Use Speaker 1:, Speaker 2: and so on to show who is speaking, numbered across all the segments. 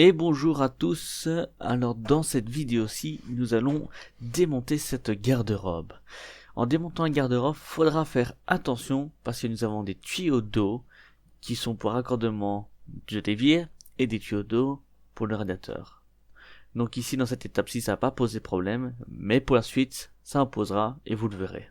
Speaker 1: Et bonjour à tous. Alors dans cette vidéo-ci, nous allons démonter cette garde-robe. En démontant un garde-robe, faudra faire attention parce que nous avons des tuyaux d'eau qui sont pour raccordement de l'évier et des tuyaux d'eau pour le radiateur. Donc ici dans cette étape-ci, ça va pas poser problème, mais pour la suite, ça en posera et vous le verrez.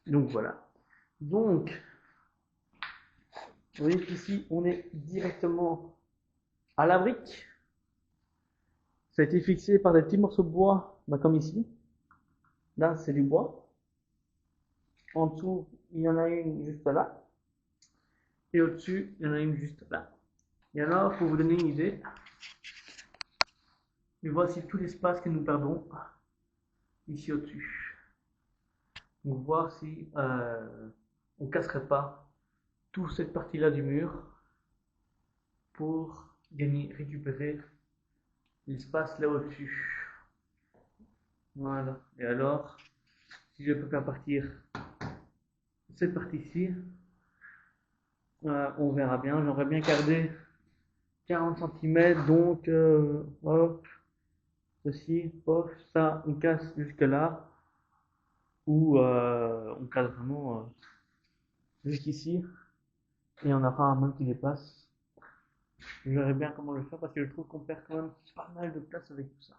Speaker 1: Donc voilà. Donc, vous voyez qu'ici, on est directement à la brique. Ça a été fixé par des petits morceaux de bois, comme ici. Là, c'est du bois. En dessous, il y en a une juste là. Et au-dessus, il y en a une juste là. Et alors, pour vous donner une idée, voici tout l'espace que nous perdons ici au-dessus. Donc voir si on casserait pas toute cette partie-là du mur pour récupérer l'espace là au-dessus. Voilà. Et alors, si je peux faire partir cette partie-ci, on verra bien. J'aurais bien gardé 40 cm, donc hop, ceci, pof, ça, on casse jusque là, ou on casse vraiment jusqu'ici, et on aura un meuble qui dépasse. Je verrai bien comment le faire parce que je trouve qu'on perd quand même pas mal de place avec tout ça.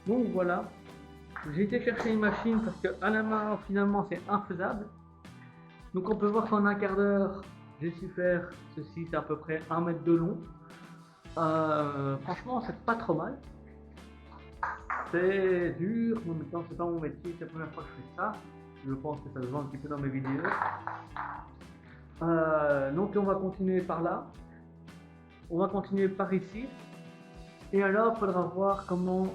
Speaker 2: Donc voilà, j'ai été chercher une machine parce qu'à la main finalement c'est infaisable. Donc on peut voir qu'en un quart d'heure j'ai su faire ceci, c'est à peu près 1 mètre de long. Franchement c'est pas trop mal. C'est dur, mais en même temps c'est pas mon métier, c'est la première fois que je fais ça. Je pense que ça se voit un petit peu dans mes vidéos. Donc on va continuer par là. On va continuer par ici. Et alors il faudra voir comment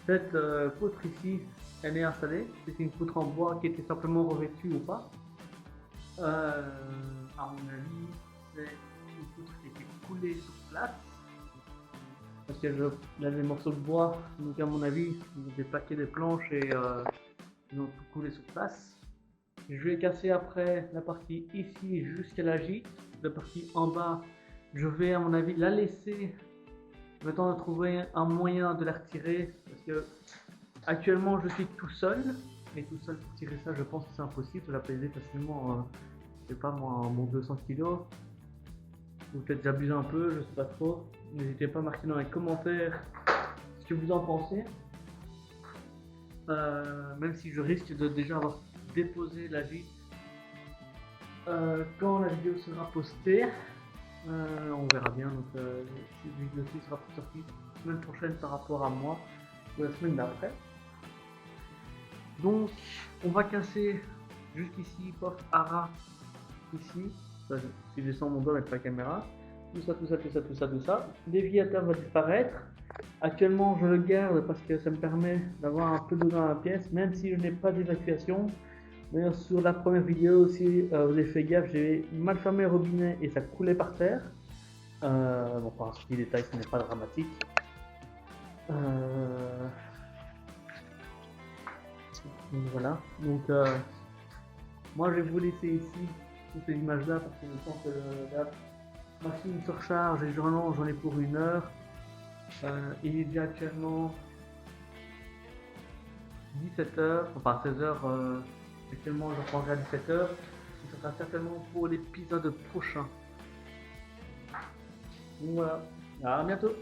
Speaker 2: cette poutre ici elle est installée. C'est une poutre en bois qui était simplement revêtue ou pas. À mon avis c'est une poutre qui était coulée sur place. Parce que il y a des morceaux de bois, donc à mon avis, ils ont déplaqué des planches et ils ont tout coulé sur place. Je vais casser après la partie ici jusqu'à la gîte. La partie en bas, je vais à mon avis la laisser le temps de trouver un moyen de la retirer. Parce que actuellement je suis tout seul. Et tout seul pour tirer ça, je pense que c'est impossible. Je la peser facilement, je sais pas moi, mon 200 kg. Ou peut-être j'abuse un peu, je sais pas trop. N'hésitez pas à marquer dans les commentaires ce que vous en pensez. Même si je risque de déjà avoir déposé la gîte quand la vidéo sera postée. On verra bien. Donc cette vidéo-ci sera sortie la semaine prochaine par rapport à moi, ou la semaine d'après. Donc on va casser jusqu'ici, porte ARA ici. Si je descends mon doigt avec la caméra, tout ça. Déviateur va disparaître. Actuellement je le garde parce que ça me permet d'avoir un peu d'eau dans la pièce, même si je n'ai pas d'évacuation. D'ailleurs sur la première vidéo aussi, vous avez fait gaffe, j'ai mal fermé le robinet et ça coulait par terre. Bon, par un petit détail, ce n'est pas dramatique. Donc voilà. Donc moi je vais vous laisser ici ces images là parce que je pense que la machine se recharge et j'en ai pour 1 heure. Il est déjà actuellement 17h, enfin 16h. Actuellement je reprendrai à 17h. Ce sera certainement pour l'épisode prochain. Donc voilà, à bientôt.